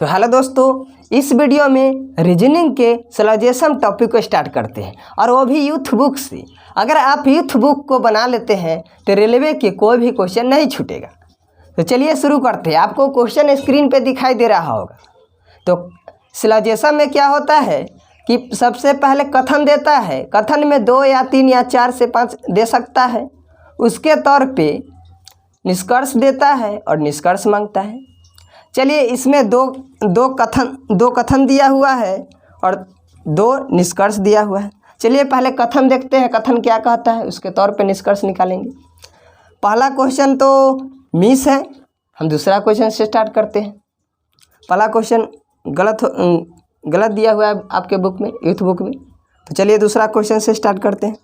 तो हेलो दोस्तों, इस वीडियो में रीजनिंग के सिलोजिज्म टॉपिक को स्टार्ट करते हैं और वो भी यूथ बुक से। अगर आप यूथ बुक को बना लेते हैं तो रेलवे के कोई भी क्वेश्चन नहीं छूटेगा। तो चलिए शुरू करते हैं। आपको क्वेश्चन स्क्रीन पे दिखाई दे रहा होगा। तो सिलोजिज्म में क्या होता है कि सबसे पहले कथन देता है। कथन में 2 या 3 या 4 से 5 दे सकता है। उसके तौर पे निष्कर्ष देता है और निष्कर्ष मांगता है। चलिए, इसमें दो कथन दिया हुआ है और 2 निष्कर्ष दिया हुआ है। चलिए पहले कथन देखते हैं, कथन क्या कहता है, उसके तौर पे निष्कर्ष निकालेंगे। पहला क्वेश्चन तो मिस है। हम दूसरा क्वेश्चन से स्टार्ट करते हैं। पहला क्वेश्चन गलत दिया हुआ है आपके बुक में, यूथ बुक में। तो चलिए दूसरा क्वेश्चन से स्टार्ट करते हैं।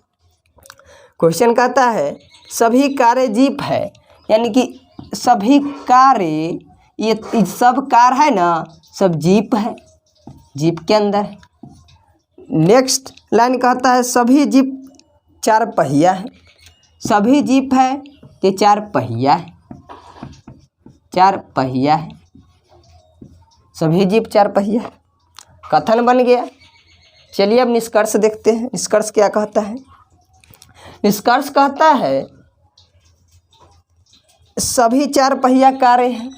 क्वेश्चन कहता है सभी कार्य जीप है, यानी कि सभी कार्य, ये सब कार है ना, सब जीप है, जीप के अंदर है। नेक्स्ट लाइन कहता है सभी जीप 4 पहिया है। सभी जीप है ये 4 पहिया है, 4 पहिया है। सभी जीप 4 पहिया है। कथन बन गया। चलिए अब निष्कर्ष देखते हैं। निष्कर्ष क्या कहता है? निष्कर्ष कहता है सभी 4 पहिया कारें हैं।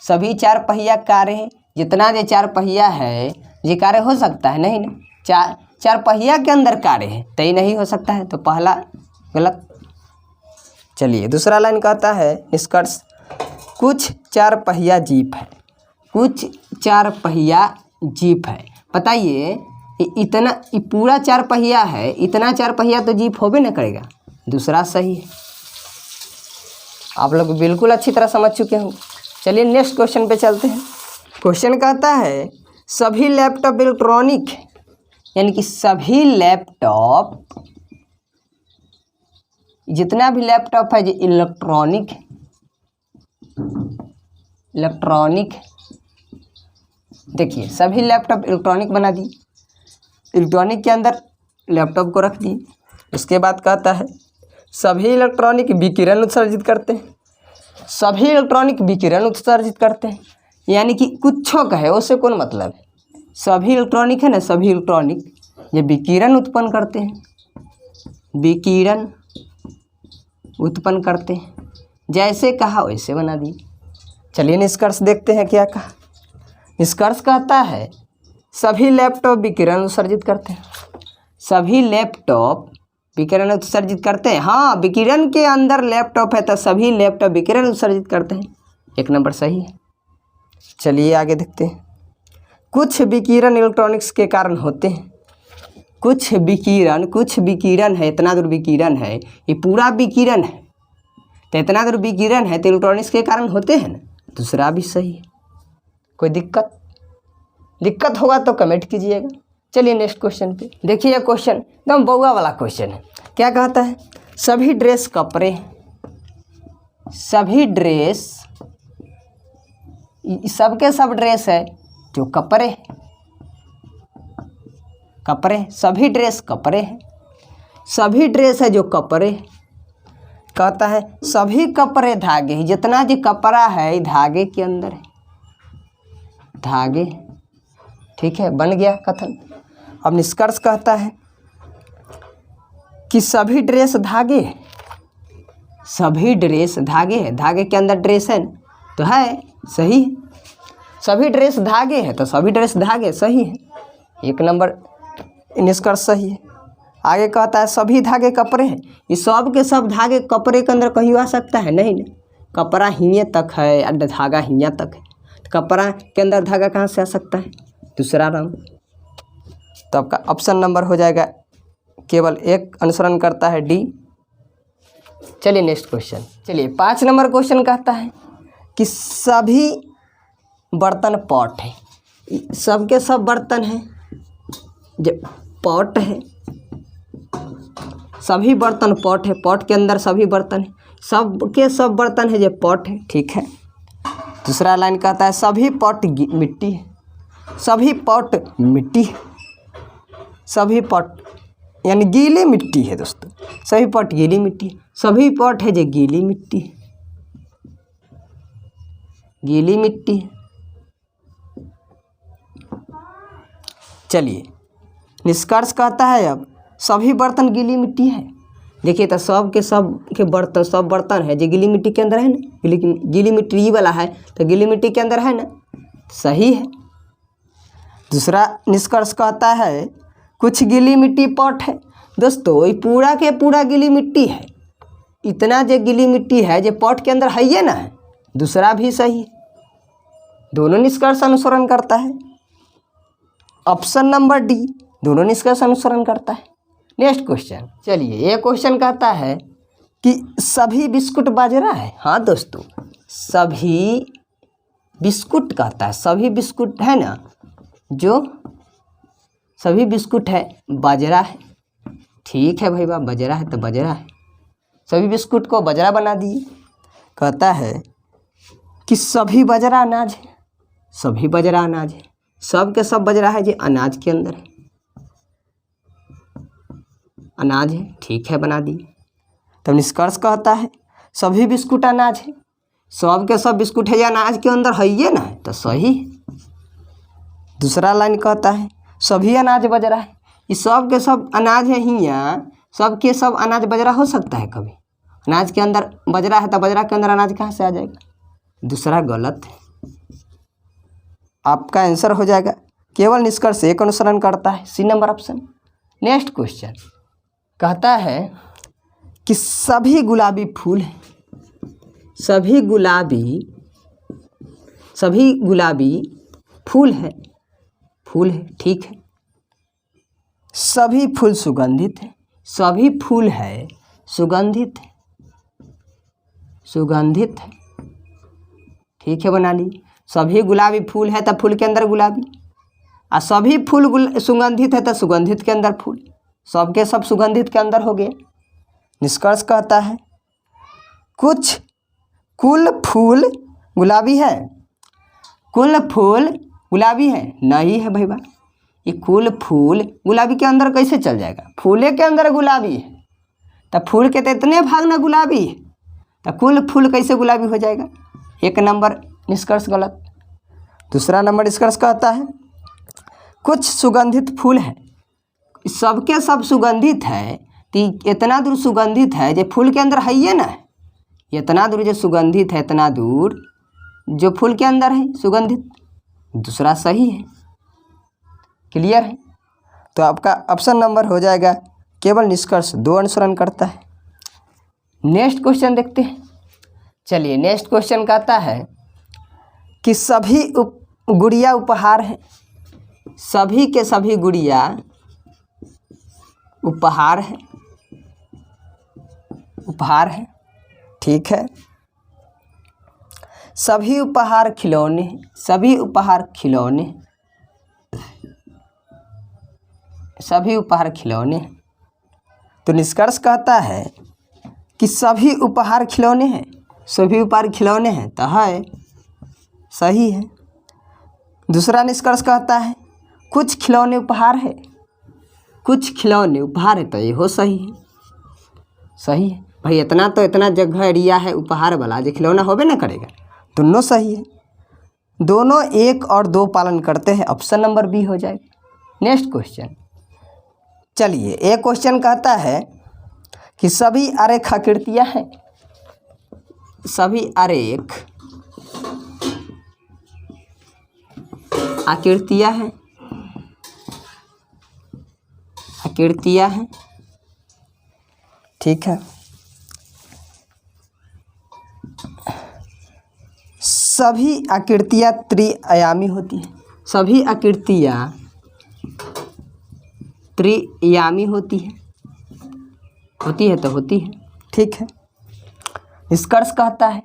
सभी 4 पहिया कारें हैं। जितना ये 4 पहिया है ये कारें हो सकता है? नहीं ना। 4 पहिया के अंदर कारें हैं तो ये नहीं हो सकता है। तो पहला गलत। चलिए दूसरा लाइन कहता है निष्कर्ष कुछ 4 पहिया जीप है। कुछ 4 पहिया जीप है। बताइए इतना पूरा 4 पहिया है, इतना 4 पहिया तो जीप होबे ना करेगा। दूसरा सही है। आप लोग बिल्कुल अच्छी तरह समझ चुके होंगे। चलिए नेक्स्ट क्वेश्चन पे चलते हैं। क्वेश्चन कहता है सभी लैपटॉप इलेक्ट्रॉनिक, यानी कि सभी लैपटॉप, जितना भी लैपटॉप है ये इलेक्ट्रॉनिक, इलेक्ट्रॉनिक। देखिए सभी लैपटॉप इलेक्ट्रॉनिक बना दी। इलेक्ट्रॉनिक के अंदर लैपटॉप को रख दी। उसके बाद कहता है सभी इलेक्ट्रॉनिक विकिरण उत्सर्जित करते हैं। सभी इलेक्ट्रॉनिक विकिरण उत्सर्जित करते हैं, यानी कि कुछो कहे उससे कौन मतलब है। सभी इलेक्ट्रॉनिक है ना, सभी इलेक्ट्रॉनिक ये विकिरण उत्पन्न करते हैं, विकिरण उत्पन्न करते हैं। जैसे कहा वैसे बना दी। चलिए निष्कर्ष देखते हैं क्या कहा। निष्कर्ष कहता है सभी लैपटॉप विकिरण उत्सर्जित करते हैं। सभी लैपटॉप विकिरण उत्सर्जित करते हैं। हाँ, विकिरण के अंदर लैपटॉप है तो सभी लैपटॉप विकिरण उत्सर्जित करते हैं। 1 नंबर सही है। चलिए आगे देखते हैं। कुछ विकिरण इलेक्ट्रॉनिक्स के कारण होते हैं। कुछ विकिरण है, इतना दूर विकिरण है, ये पूरा विकिरण है तो इतना दूर विकिरण है तो इलेक्ट्रॉनिक्स के कारण होते हैं ना। दूसरा भी सही है। कोई दिक्कत होगा तो कमेंट कीजिएगा। चलिए नेक्स्ट क्वेश्चन पे देखिए। यह क्वेश्चन एकदम बउआ वाला क्वेश्चन है। क्या कहता है सभी ड्रेस कपड़े, सभी ड्रेस, सबके सब ड्रेस है जो कपड़े, कपड़े, सभी ड्रेस कपड़े हैं। सभी ड्रेस है जो कपड़े। कहता है सभी कपड़े धागे हैं। जितना जो कपड़ा है धागे के अंदर है, धागे। ठीक है, बन गया कथन। अब निष्कर्ष कहता है कि सभी ड्रेस धागे, सभी ड्रेस धागे है। धागे के अंदर ड्रेस है ना, तो है सही है। सभी ड्रेस धागे है तो सभी ड्रेस धागे सही है। 1 नंबर निष्कर्ष सही है। आगे कहता है सभी धागे कपड़े हैं। ये सब के सब धागे कपड़े के अंदर कहीं आ सकता है? नहीं ना। कपड़ा हियाँ तक है और धागा हियाँ तक है, तो कपड़ा के अंदर धागा कहाँ से आ सकता है? दूसरा रंग। तो आपका ऑप्शन नंबर हो जाएगा केवल 1 अनुसरण करता है, डी। चलिए नेक्स्ट क्वेश्चन। चलिए 5 नंबर क्वेश्चन कहता है कि सभी बर्तन पॉट है। सबके सब बर्तन हैं जो पॉट है। सभी बर्तन पॉट है। पॉट के अंदर सभी बर्तन है। सबके सब बर्तन है जो पॉट है। ठीक है। दूसरा लाइन कहता है सभी पॉट मिट्टी है। सभी पॉट मिट्टी है। सभी पॉट यानी गीली मिट्टी है दोस्तों। सभी पॉट गीली मिट्टी है। सभी पॉट है जो गीली मिट्टी है, गीली मिट्टी है। चलिए निष्कर्ष कहता है अब सभी बर्तन गीली मिट्टी है। देखिए तो सब के बर्तन, सब बर्तन है जो गीली मिट्टी के अंदर है ना, गीली मिट्टी ये वाला है तो गीली मिट्टी के अंदर है ना, सही है। दूसरा निष्कर्ष कहता है कुछ गीली मिट्टी पॉट है। दोस्तों ये पूरा के पूरा गीली मिट्टी है, इतना जो गीली मिट्टी है जो पॉट के अंदर है ये ना है। दूसरा भी सही है, दोनों निष्कर्ष अनुसरण करता है। ऑप्शन नंबर डी दोनों निष्कर्ष अनुसरण करता है। नेक्स्ट क्वेश्चन, चलिए ये क्वेश्चन कहता है कि सभी बिस्कुट बाजरा है। हाँ दोस्तों, सभी बिस्कुट कहता है, सभी बिस्कुट है ना, जो सभी बिस्कुट है बाजरा है। ठीक है भाई बा, बाजरा है तो बाजरा है, सभी बिस्कुट को बाजरा बना दिए। कहता है कि सभी बाजरा अनाज है, सभी बाजरा अनाज है, सब के सब बाजरा है जो अनाज के अंदर है, अनाज है। ठीक है, बना दिए। तब निष्कर्ष कहता है सभी बिस्कुट अनाज है, सब के सब बिस्कुट है जो अनाज के अंदर है ये ना, तो सही है। दूसरा लाइन कहता है सभी अनाज बाजरा है, ये सब के सब अनाज है ही, यहाँ सब के सब अनाज बाजरा हो सकता है कभी? अनाज के अंदर बाजरा है तो बाजरा के अंदर अनाज कहाँ से आ जाएगा? दूसरा गलत है, आपका आंसर हो जाएगा केवल निष्कर्ष एक अनुसरण करता है, C number option. Next question कहता है कि सभी गुलाबी फूल हैं, सभी गुलाबी फूल है, फूल है। ठीक है। सभी फूल सुगंधित है, सभी फूल है सुगंधित है, सुगंधित है। ठीक है, बना ली। सभी गुलाबी फूल है तो फूल के अंदर गुलाबी, और सभी फूल सुगंधित है तो सुगंधित के अंदर फूल, सबके सब सुगंधित के अंदर हो गए। निष्कर्ष कहता है कुल फूल गुलाबी है, कुल फूल गुलाबी है नहीं है भाई बा, ये कुल फूल गुलाबी के अंदर कैसे चल जाएगा? फूले के अंदर गुलाबी है तो फूल के तो इतने भाग ना गुलाबी है, तो कुल फूल कैसे गुलाबी हो जाएगा? एक नंबर निष्कर्ष गलत। दूसरा नंबर निष्कर्ष कहता है कुछ सुगंधित फूल है, सबके सब सुगंधित है तो इतना दूर सुगंधित है जो फूल के अंदर है ये ना, इतना दूर जो सुगंधित है, इतना दूर जो फूल के अंदर है सुगंधित। दूसरा सही है, क्लियर है। तो आपका ऑप्शन नंबर हो जाएगा केवल निष्कर्ष दो अनुसरण करता है। नेक्स्ट क्वेश्चन देखते हैं। चलिए नेक्स्ट क्वेश्चन कहता है कि सभी गुड़िया उपहार है, सभी के सभी गुड़िया उपहार है, उपहार है। ठीक है। सभी उपहार खिलौने हैं, सभी उपहार खिलौने, सभी उपहार खिलौने हैं। तो निष्कर्ष कहता है कि सभी उपहार खिलौने हैं, सभी उपहार खिलौने हैं तो है सही है। दूसरा निष्कर्ष कहता है कुछ खिलौने उपहार है, कुछ खिलौने उपहार है तो ये हो सही है, सही है भाई। इतना तो इतना जगह एरिया है उपहार वाला, जो खिलौना होबे ना करेगा। दोनों सही है, दोनों 1 और 2 पालन करते हैं, ऑप्शन नंबर बी हो जाएगा। नेक्स्ट क्वेश्चन, चलिए एक क्वेश्चन कहता है कि सभी आरेख आकृतियाँ हैं, सभी आरेख आकृतियाँ हैं, आकृतियाँ हैं। ठीक है। सभी आकृतियाँ त्रिआयामी होती हैं, सभी आकृतियाँ त्रिआयामी होती है, होती है तो होती है। ठीक है। निष्कर्ष कहता है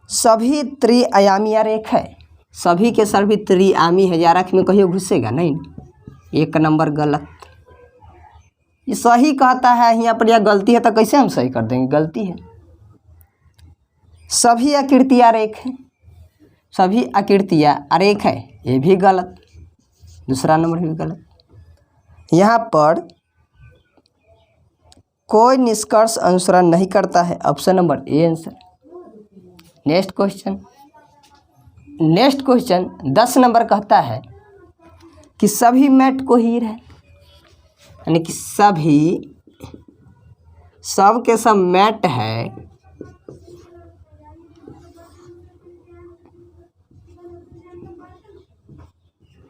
सभी त्रिआयामी आरेख है, सभी के सभी त्रिआयामी है, आरेख में कहीं घुसेगा नहीं, एक नंबर गलत। ये सही कहता है, यहाँ पर यह गलती है तो कैसे हम सही कर देंगे? गलती है। सभी आकृतियाँ आरेख है, सभी आकृतियाँ आरेख है, ये भी गलत, दूसरा नंबर भी गलत। यहाँ पर कोई निष्कर्ष अनुसरण नहीं करता है, option number A answer. Next question, next question 10 number कहता है कि सभी मैट कोहीर है, यानी कि सब के सब मैट है,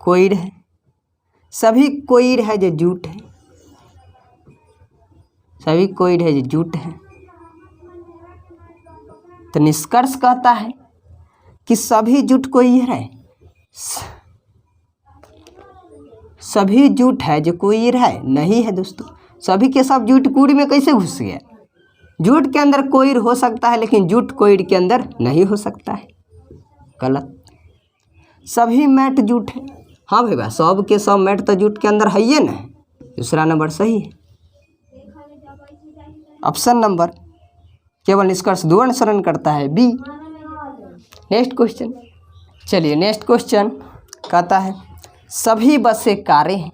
कोईर है, सभी कोईर है जो जूट है, सभी कोईर है जो जूट है। तो निष्कर्ष कहता है कि सभी जूट कोईर है, सभी जूट है जो कोईर है, नहीं है दोस्तों। सभी के सब जूट कूड़ी में कैसे घुस गया? जूट के अंदर कोईर हो सकता है लेकिन जूट कोईर के अंदर नहीं हो सकता है, गलत। सभी मैट जूट है, हाँ भैया सब के सब मैट तो जूट के अंदर है ही ना, दूसरा नंबर सही है। ऑप्शन नंबर केवल निष्कर्ष 2 अनुसरण करता है, बी। नेक्स्ट क्वेश्चन, चलिए नेक्स्ट क्वेश्चन कहता है सभी बसें कारें हैं,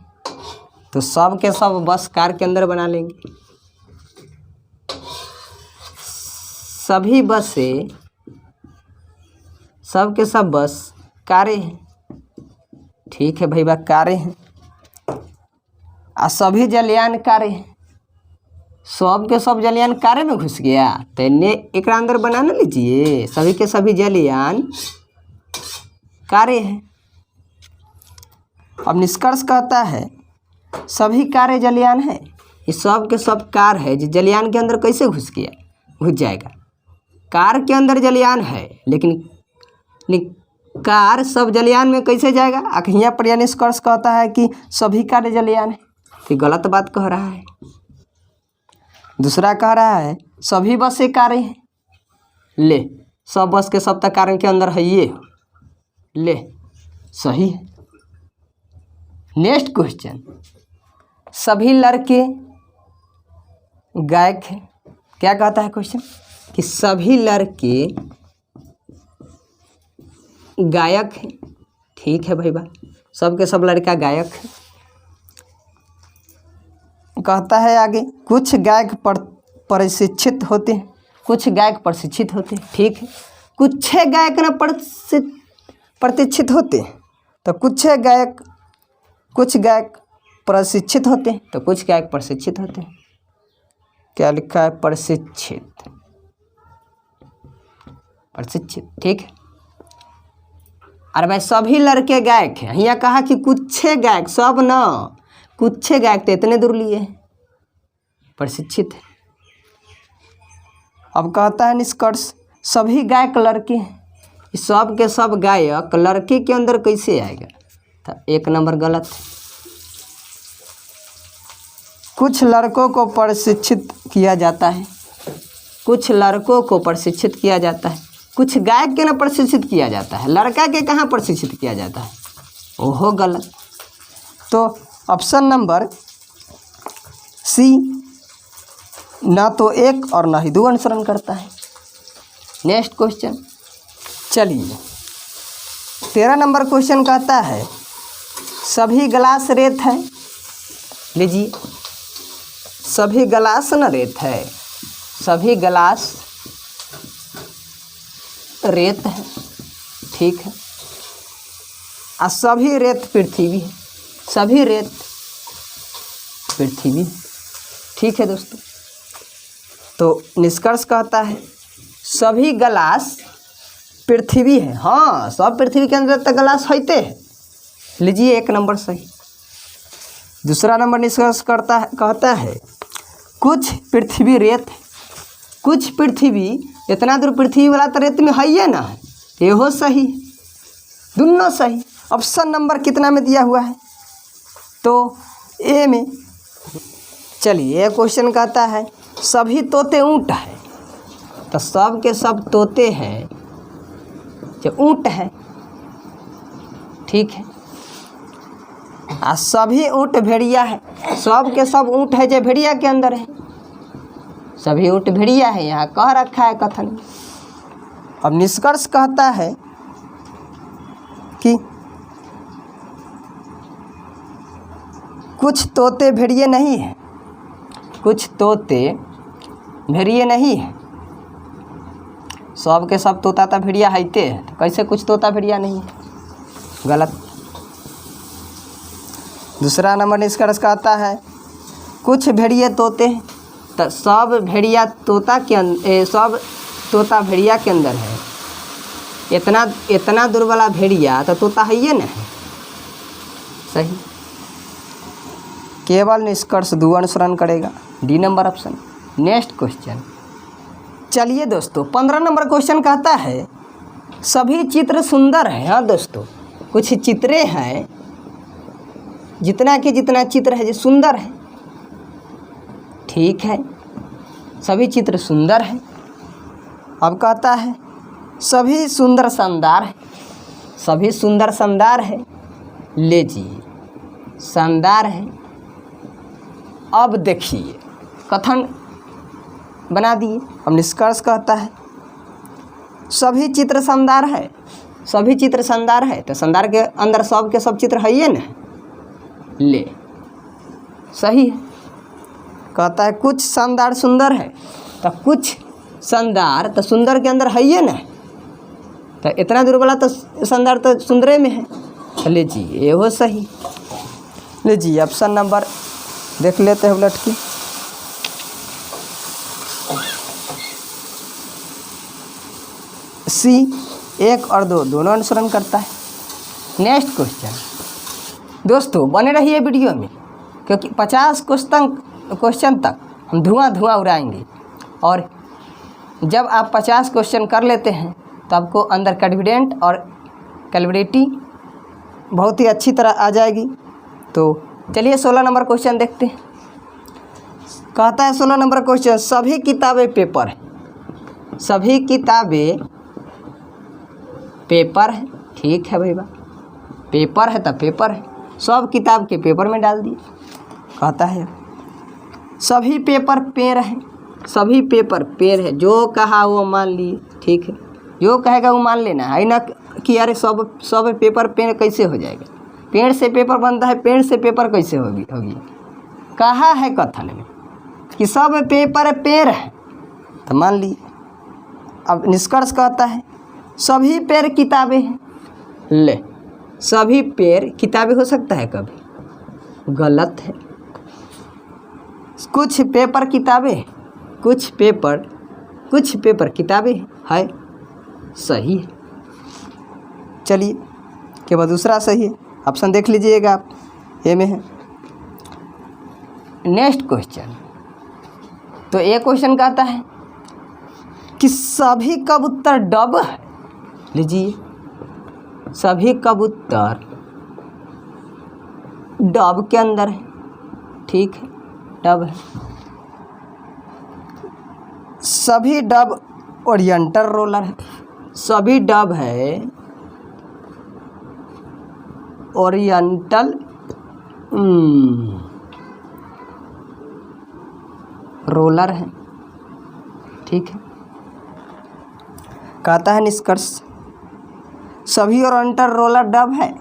तो सब के सब बस कार के अंदर बना लेंगे। सभी बसें, सब के सब बस कारें हैं, ठीक है भैया कारें हैं। और सभी जलयान कारें हैं, सब के सब जलयान कारे में घुस गया, तो एक अंदर बना ना लीजिए, सभी के सभी जलयान कारे हैं। अब निष्कर्ष कहता है सभी कारे जलयान है, ये सब के सब कार है जो जलयान के अंदर कैसे घुस गया? घुस जाएगा। कार के अंदर जलयान है लेकिन कार सब जलयान में कैसे जाएगा? यहाँ पर यह निष्कर्ष कहता है कि सभी कार जलयान है, तो गलत बात कह रहा है। दूसरा कह रहा है सभी बसें कारें हैं, ले सब बस के सब तक कारों के अंदर है ये, ले सही है। नेक्स्ट क्वेश्चन, सभी लड़के गायक हैं, क्या कहता है क्वेश्चन कि सभी लड़के गायक हैं, ठीक है भाई सब के सब लड़का गायक है। कहता है आगे कुछ गायक प्रशिक्षित होते हैं, कुछ गायक प्रशिक्षित होते हैं, ठीक है। कुछ गायक न प्रतिष्ठित होते हैं, तो कुछ गायक प्रशिक्षित होते हैं, तो कुछ गायक प्रशिक्षित होते हैं। क्या लिखा है? प्रशिक्षित, प्रशिक्षित, ठीक है। अरे भाई सभी लड़के गायक हैं, यहाँ कहा कि कुछ गायक, सब न कुछ गायक तो इतने दूर लिए हैं, प्रशिक्षित है। अब कहता है निष्कर्ष सभी गायक लड़के हैं, सब के सब गायक लड़के के अंदर कैसे आएगा? तो 1 नंबर गलत है। कुछ लड़कों को प्रशिक्षित किया जाता है, कुछ लड़कों को प्रशिक्षित किया जाता है, कुछ गायक के ना प्रशिक्षित किया जाता है, लड़का के कहाँ प्रशिक्षित किया जाता है? ओहो गलत। तो ऑप्शन नंबर सी ना तो 1 और ना ही 2 अनुसरण करता है। नेक्स्ट क्वेश्चन, चलिए 13 नंबर क्वेश्चन कहता है सभी गिलास रेत है, लीजिए सभी गिलास न रेत है, सभी गिलास रेत है, ठीक है। और सभी रेत पृथ्वी है, सभी रेत पृथ्वी, ठीक है दोस्तों। तो निष्कर्ष कहता है सभी गिलास पृथ्वी है, हाँ सब पृथ्वी के अंदर तक गिलास होते हैं, लीजिए 1 नंबर सही। दूसरा नंबर निष्कर्ष कहता है कुछ पृथ्वी रेत है, कुछ पृथ्वी, इतना दूर पृथ्वी वाला तो रेत में है ही ना, ये हो सही, दोनों सही। ऑप्शन नंबर कितना में दिया हुआ है? तो ए में। चलिए ये क्वेश्चन कहता है सभी तोते ऊँट है, तो सब के सब तोते हैं जो ऊँट है, ठीक है। और सभी ऊँट भेड़िया है, सब के सब ऊँट है जो भेड़िया के अंदर है, सभी ऊँट भेड़िया है, यहाँ कह रखा है कथन में। अब निष्कर्ष कहता है कि कुछ तोते भेड़िए नहीं है, कुछ तोते भेड़िए नहीं है, सब के सब तोता ता भेड़िया हैते हैं, तो कैसे कुछ तोता भेड़िया नहीं है? गलत। दूसरा नंबर निष्कर्ष कहता है कुछ भेड़िए तोते हैं, तो सब भेड़िया तोता के सब तोता भेड़िया के अंदर है। इतना दुर्बला भेड़िया तो तोता है ही ना। सही। केवल निष्कर्ष 2 अनुसरण करेगा। D number option. Next question. चलिए दोस्तों 15 नंबर क्वेश्चन कहता है सभी चित्र सुंदर हैं। हाँ दोस्तों, कुछ चित्रे हैं, जितना के जितना चित्र है जो सुंदर है। ठीक है, सभी चित्र सुंदर हैं। अब कहता है सभी सुंदर शानदार है। सभी सुंदर शानदार है। लीजिए, शानदार है। अब देखिए, कथन बना दिए। अब निष्कर्ष कहता है सभी चित्र शानदार है। सभी चित्र शानदार है, तो शानदार के अंदर सब के सब चित्र है ही ना। ले, सही है। कहता है कुछ शानदार सुंदर है, तो कुछ शानदार तो सुंदर के अंदर है ही ना। तो इतना दुर्बला तो शानदार तो सुंदरे में है। तो लीजिए, ये हो सही। लीजिए ऑप्शन नंबर देख लेते हैं उलट के। सी 1 और 2 दोनों अनुसरण करता है। Next question. दोस्तों बने रहिए वीडियो में, क्योंकि 50 क्वेश्चन तक हम धुआं उड़ाएंगे। और जब आप 50 क्वेश्चन कर लेते हैं तो आपको अंदर कॉन्फिडेंट और कैपेबिलिटी बहुत ही अच्छी तरह आ जाएगी। तो चलिए 16 नंबर क्वेश्चन देखते हैं। कहता है 16 नंबर क्वेश्चन सभी किताबें पेपर है। सभी किताबें पेपर है। ठीक है भैया, पेपर है तो पेपर है। सब किताब के पेपर में डाल दिए। कहता है सभी पेपर पेड़ है। सभी पेपर पेड़ है। जो कहा वो मान लिए। ठीक है, जो कहेगा वो मान लेना है ना कि यार सब पेपर पेड़ कैसे हो जाएगा। पेड़ से पेपर बनता है, पेड़ से पेपर कैसे होगी। कहा है कथन में कि सब पेपर पेड़ है, तो मान लिए। अब निष्कर्ष कहता है सभी पेड़ किताबें हैं। ले, सभी पेड़ किताबें हो सकता है कभी? गलत है। कुछ पेपर किताबें, कुछ पेपर किताबें है। सही है। चलिए, केवल दूसरा सही है। ऑप्शन देख लीजिएगा आप, ए में है। Next question. तो ये क्वेश्चन कहता है कि सभी कबूतर डब है। लीजिए, सभी कबूतर डब के अंदर है। ठीक है, डब है। सभी डब ओरिएंटल रोलर है। सभी डब है ओरिएंटल रोलर है। ठीक है। कहता है निष्कर्ष सभी ओरिएंटल रोलर डब है।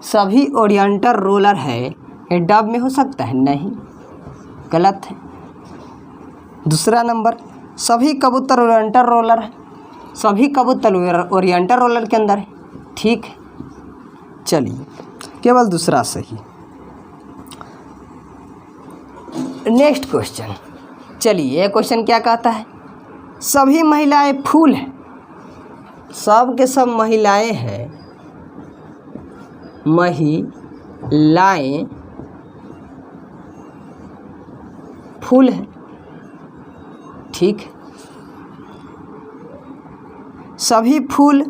सभी ओरिएंटल रोलर है, ये डब में हो सकता है? नहीं, गलत है। दूसरा नंबर सभी कबूतर ओरिएंटल रोलर है। सभी कबूतर ओरिएंटल रोलर के अंदर है। ठीक है। चलिए, केवल दूसरा सही। Next question. चलिए, ये क्वेश्चन क्या कहता है सभी महिलाएं फूल हैं। सब के सब महिलाएं हैं। महिलाएं फूल हैं। ठीक है। सभी फूल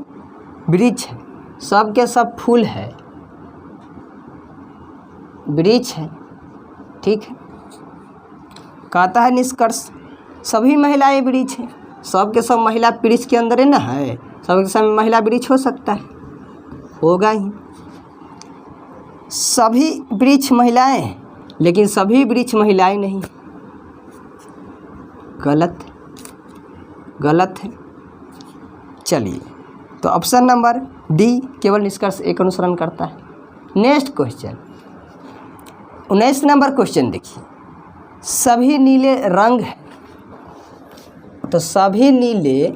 वृक्ष है। सब के सब फूल है, वृक्ष है। ठीक है। कहता है निष्कर्ष सभी महिलाएं वृक्ष है। सब के सब महिला वृक्ष के अंदर है ना है। सब के सब महिला वृक्ष हो सकता है, होगा ही। सभी वृक्ष महिलाएं हैं, लेकिन सभी वृक्ष महिलाएं नहीं। गलत है। चलिए, तो ऑप्शन नंबर डी केवल निष्कर्ष 1 अनुसरण करता है। नेक्स्ट क्वेश्चन 19 नंबर क्वेश्चन देखिए। सभी नीले रंग है। तो सभी नीले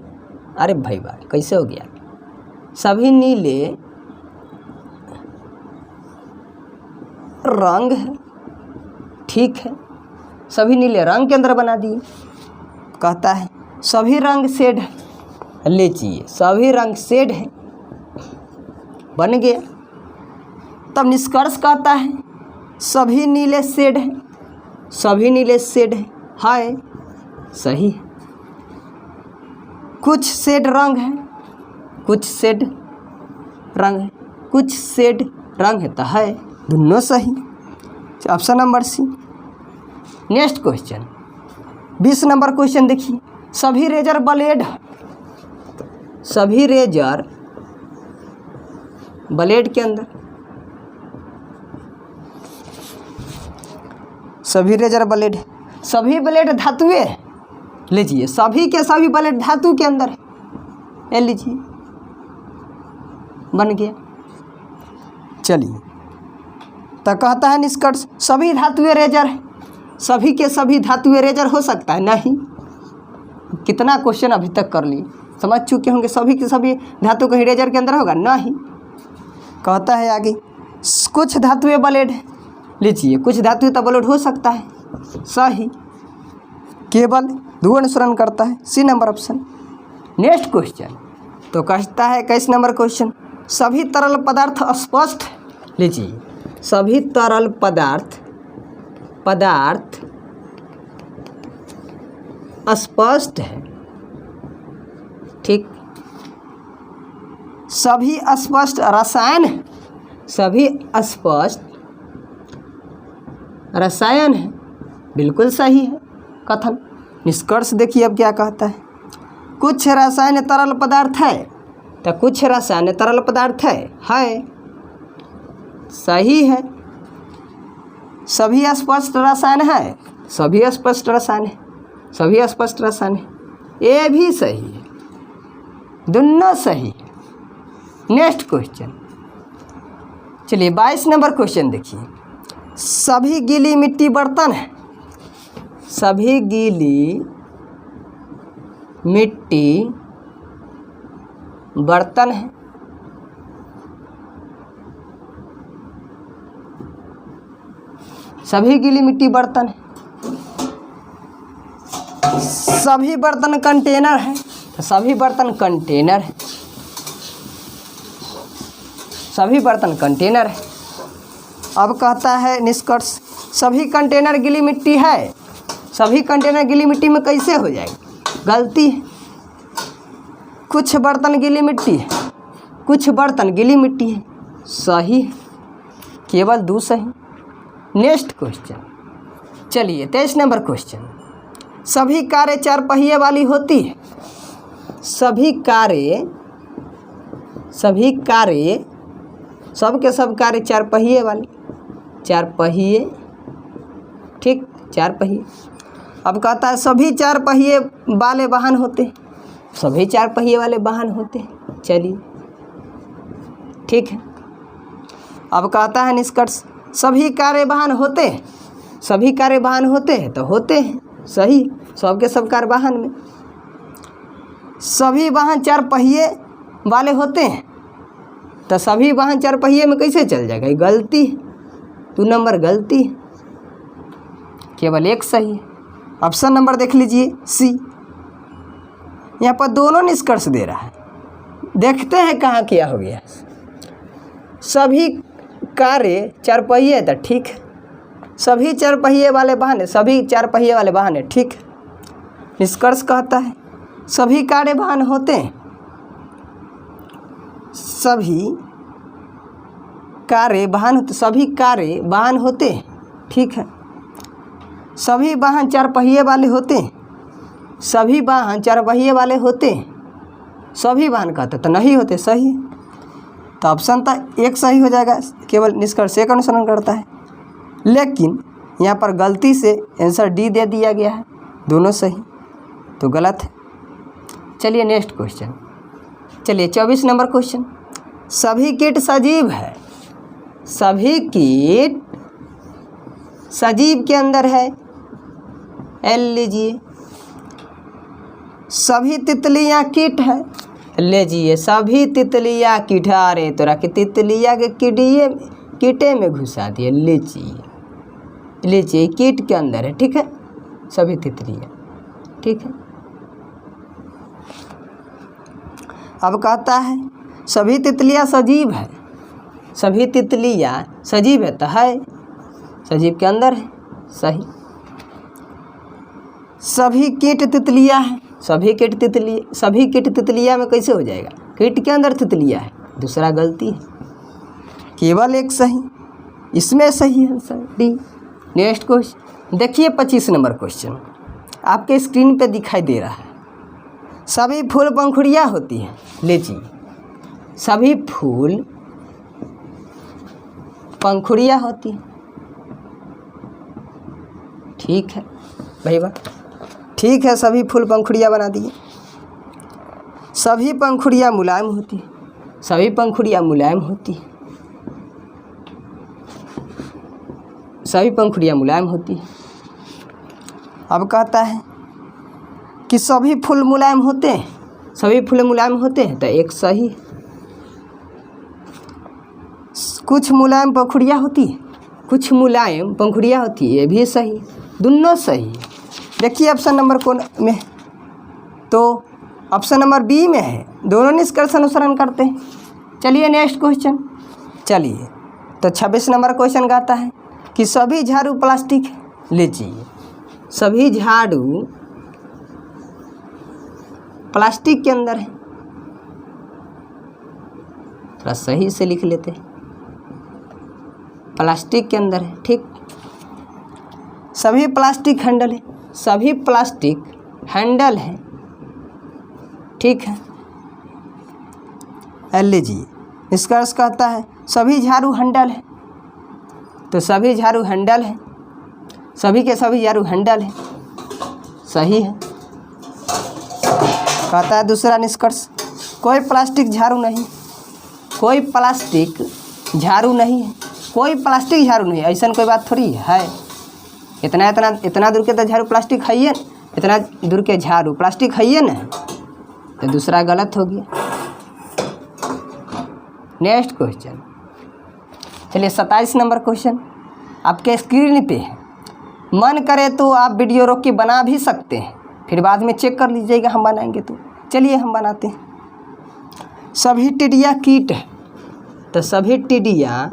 अरे भाई भाई कैसे हो गया? सभी नीले रंग है, ठीक है, सभी नीले रंग के अंदर बना दिए। कहता है सभी रंग शेड है, लीजिए सभी रंग शेड है, बन गया। तब निष्कर्ष कहता है सभी नीले शेड है, सभी नीले शेड है, सही है। कुछ शेड रंग है, कुछ शेड रंग है, कुछ शेड रंग है, तो है, दोनों सही। Option number C. Next question 20 number question देखिए। सभी रेजर ब्लेड, सभी रेजर ब्लेड के अंदर, सभी रेजर ब्लेड, सभी ब्लेड धातुए, लीजिए सभी के सभी ब्लेड धातु के अंदर है, ये लीजिए बन गया। चलिए तो कहता है निष्कर्ष सभी धातुए रेजर है, सभी के सभी धातुए रेजर हो सकता है? नहीं। कितना क्वेश्चन अभी तक कर लिए, समझ चुके होंगे सभी के सभी धातु का ही रेजर के अंदर होगा? नहीं। कहता है आगे कुछ धातुए ब्लेड है, लीजिए कुछ धातुए तो ब्लेड हो सकता है, सही, केवल दो अनुसरण करता है, C number option. Next question तो कहता है 21 नंबर क्वेश्चन। सभी तरल पदार्थ स्पष्ट, लीजिए सभी तरल पदार्थ स्पष्ट है, ठीक। सभी स्पष्ट रसायन है, सभी स्पष्ट रसायन है, बिल्कुल सही है कथन। निष्कर्ष देखिए अब क्या कहता है। कुछ रसायन तरल पदार्थ है, तो कुछ रसायन तरल पदार्थ है, सही है। सभी स्पष्ट रसायन है, सभी स्पष्ट रसायन है, सभी स्पष्ट रसायन है, ये भी सही है, दोनों सही है। नेक्स्ट क्वेश्चन चलिए 22 नंबर क्वेश्चन देखिए। सभी गीली मिट्टी बर्तन है, सभी गीली मिट्टी बर्तन है, सभी गीली मिट्टी बर्तन है। सभी बर्तन कंटेनर है, सभी बर्तन कंटेनर है, सभी बर्तन कंटेनर है। अब कहता है निष्कर्ष सभी कंटेनर गीली मिट्टी है, सभी कंटेनर गीली मिट्टी में कैसे हो जाएगा? गलती है। कुछ बर्तन गीली मिट्टी है, कुछ बर्तन गीली मिट्टी है, सही है, केवल दो सही। नेक्स्ट क्वेश्चन चलिए 23 नंबर क्वेश्चन। सभी कारें चार पहिए वाली होती है, सभी कारें सब के सब कारें चार पहिए वाली, चार पहिए, ठीक, चार पहिए। अब कहता है सभी चार पहिए वाले वाहन होते हैं, सभी चार पहिए वाले वाहन होते हैं, चलिए ठीक है। अब कहता है निष्कर्ष सभी कारें वाहन होते हैं, सभी कारें वाहन होते हैं, तो होते हैं, सही, सबके सब कार वाहन में। सभी वाहन चार पहिए वाले होते हैं, तो सभी वाहन चार पहिए में कैसे चल जाएगा? ये गलती है, 2 नंबर गलती है, केवल एक सही है। ऑप्शन नंबर देख लीजिए सी। यहाँ पर दोनों निष्कर्ष दे रहा है, देखते हैं कहाँ क्या हो गया। सभी कारें चार पहिए तो ठीक है, सभी चार पहिए वाले वाहन है, सभी चार पहिए वाले वाहन है, ठीक है। निष्कर्ष कहता है सभी कारें वाहन होते हैं, सभी कारें वाहन होते, सभी कारें वाहन होते हैं, ठीक है। सभी वाहन चार पहिए वाले होते हैं, सभी वाहन चार पहिए वाले होते हैं, सभी वाहन कहते तो नहीं होते, सही। तो ऑप्शन तो एक सही हो जाएगा, केवल निष्कर्ष एक अनुसरण करता है। लेकिन यहाँ पर गलती से आंसर डी दे दिया गया है, दोनों सही, तो गलत है। चलिए नेक्स्ट क्वेश्चन, चलिए 24 नंबर क्वेश्चन। सभी कीट सजीव है, सभी कीट सजीव के अंदर है, एल लीजिए। सभी तितलियाँ कीट है। लीजिए सभी तितलियाँ कीट है। अरे तोरा के तितलियाँ के कीटे में घुसा दिए। लीजिए कीट के अंदर है, ठीक है, सभी तितलियाँ, ठीक है। अब कहता है सभी तितलियाँ सजीव है। सभी तितलियाँ सजीव है तो है, सजीव के अंदर है, सही। सभी कीट तितलियाँ हैं। सभी कीट तितलियाँ में कैसे हो जाएगा? कीट के अंदर तितलियाँ है, दूसरा गलती है, केवल एक सही, इसमें सही आंसर डी। नेक्स्ट क्वेश्चन देखिए 25 नंबर क्वेश्चन आपके स्क्रीन पे दिखाई दे रहा है। सभी फूल पंखुड़ियाँ होती हैं। लीजिए सभी फूल पंखुड़ियाँ होती हैं, ठीक है भैया, ठीक है। सभी फूल पंखुड़ियाँ बना दिए। सभी पंखुड़ियाँ मुलायम होती हैं। सभी पंखुड़ियाँ मुलायम होती हैं। सभी पंखुड़ियाँ मुलायम होती हैं। अब कहता है कि सभी फूल मुलायम होते हैं। सभी फूल मुलायम होते हैं तो एक सही। कुछ मुलायम पंखुड़ियाँ होती है, कुछ मुलायम पंखुड़ियाँ होती है, ये भी सही, दोनों सही। देखिए ऑप्शन नंबर कौन में, तो ऑप्शन नंबर बी में है। दोनों निष्कर्ष अनुसरण करते हैं। चलिए नेक्स्ट क्वेश्चन। चलिए तो 26 नंबर क्वेश्चन कहता है कि सभी झाड़ू प्लास्टिक। लीजिए सभी झाड़ू प्लास्टिक के अंदर है, थोड़ा सही से लिख लेते हैं, प्लास्टिक के अंदर है, ठीक। सभी प्लास्टिक हैंडल है। सभी प्लास्टिक हैंडल है, ठीक है। लीजिए निष्कर्ष कहता है सभी झाड़ू हैंडल है, तो सभी झाड़ू हैंडल है, सभी के सभी झाड़ू हैंडल है, सही है। कहता है दूसरा निष्कर्ष कोई प्लास्टिक झाड़ू नहीं, कोई प्लास्टिक झाड़ू नहीं है, कोई प्लास्टिक झाड़ू नहीं है, ऐसा कोई बात थोड़ी है। इतना दूर के तो झाड़ू प्लास्टिक है ही, इतना दूर के झाड़ू प्लास्टिक है ही ना, तो दूसरा गलत हो गया। नेक्स्ट क्वेश्चन चलिए 27 नंबर क्वेश्चन आपके स्क्रीन पे है। मन करे तो आप वीडियो रोक के बना भी सकते हैं, फिर बाद में चेक कर लीजिएगा हम बनाएंगे तो। चलिए हम बनाते हैं। सभी टिड्डियाँ कीट है, तो सभी टिड्डियाँ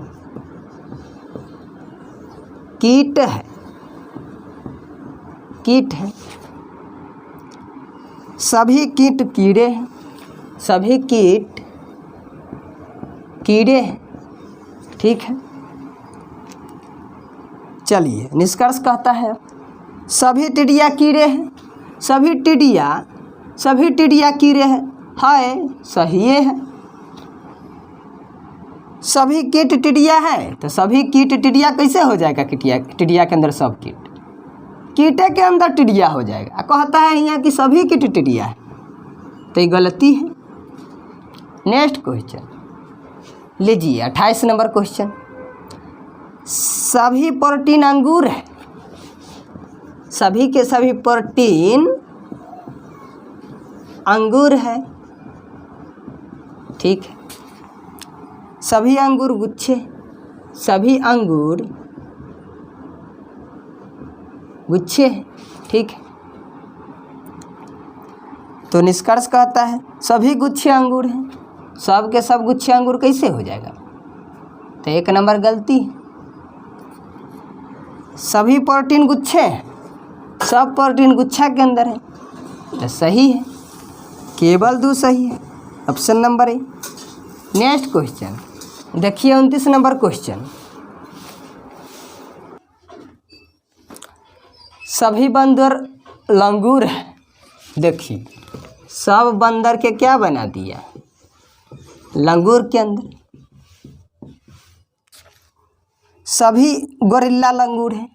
कीट है, कीट है। सभी कीट कीड़े हैं, सभी कीट कीड़े हैं, ठीक है। चलिए निष्कर्ष कहता है सभी टिड्डियाँ कीड़े हैं। सभी टिड्डियाँ कीड़े हैं, हाय सही है। सभी कीट टिड्डियाँ है, तो सभी कीट टिड्डियाँ कैसे हो जाएगा? टिड्डियाँ के अंदर सब कीट, कीटे के अंदर टिड्डियाँ हो जाएगा। कहता है यहाँ कि सभी कीट टिड्डियाँ है, तो ये गलती है। नेक्स्ट क्वेश्चन लीजिए 28 नंबर क्वेश्चन। सभी प्रोटीन अंगूर है। सभी के सभी प्रोटीन अंगूर है, ठीक है। सभी अंगूर गुच्छे, सभी अंगूर गुच्छे हैं, ठीक है। तो निष्कर्ष कहता है सभी गुच्छे अंगूर हैं। सब के सब गुच्छे अंगूर कैसे हो जाएगा? तो एक नंबर गलती। सभी प्रोटीन गुच्छे हैं, सब प्रोटीन गुच्छा के अंदर है, तो सही है, केवल दो सही है, option number A. Next question देखिए 29 नंबर क्वेश्चन। सभी बंदर लंगूर है। देखिए सब बंदर के क्या बना दिया? लंगूर के अंदर। सभी गोरिल्ला लंगूर है।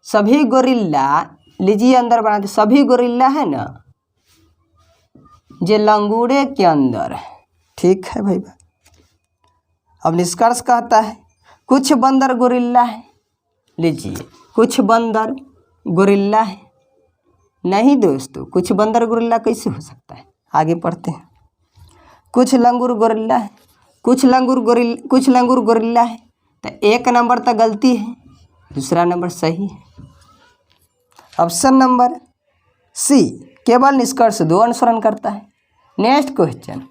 सभी गोरिल्ला लीजिए अंदर बना दे। सभी गोरिल्ला है ना जे लंगूरे के अंदर है, ठीक है भाई। अब निष्कर्ष कहता है कुछ बंदर गोरिल्ला है। लीजिए कुछ बंदर गोरिल्ला है। नहीं दोस्तों, कुछ बंदर गोरिल्ला कैसे हो सकता है। आगे पढ़ते हैं। कुछ लंगूर गोरिल्ला है, कुछ लंगूर गोरिल्ला है। तो एक नंबर तो गलती है, दूसरा नंबर सही है। ऑप्शन नंबर सी केवल निष्कर्ष 2 अनुसरण करता है। Next question,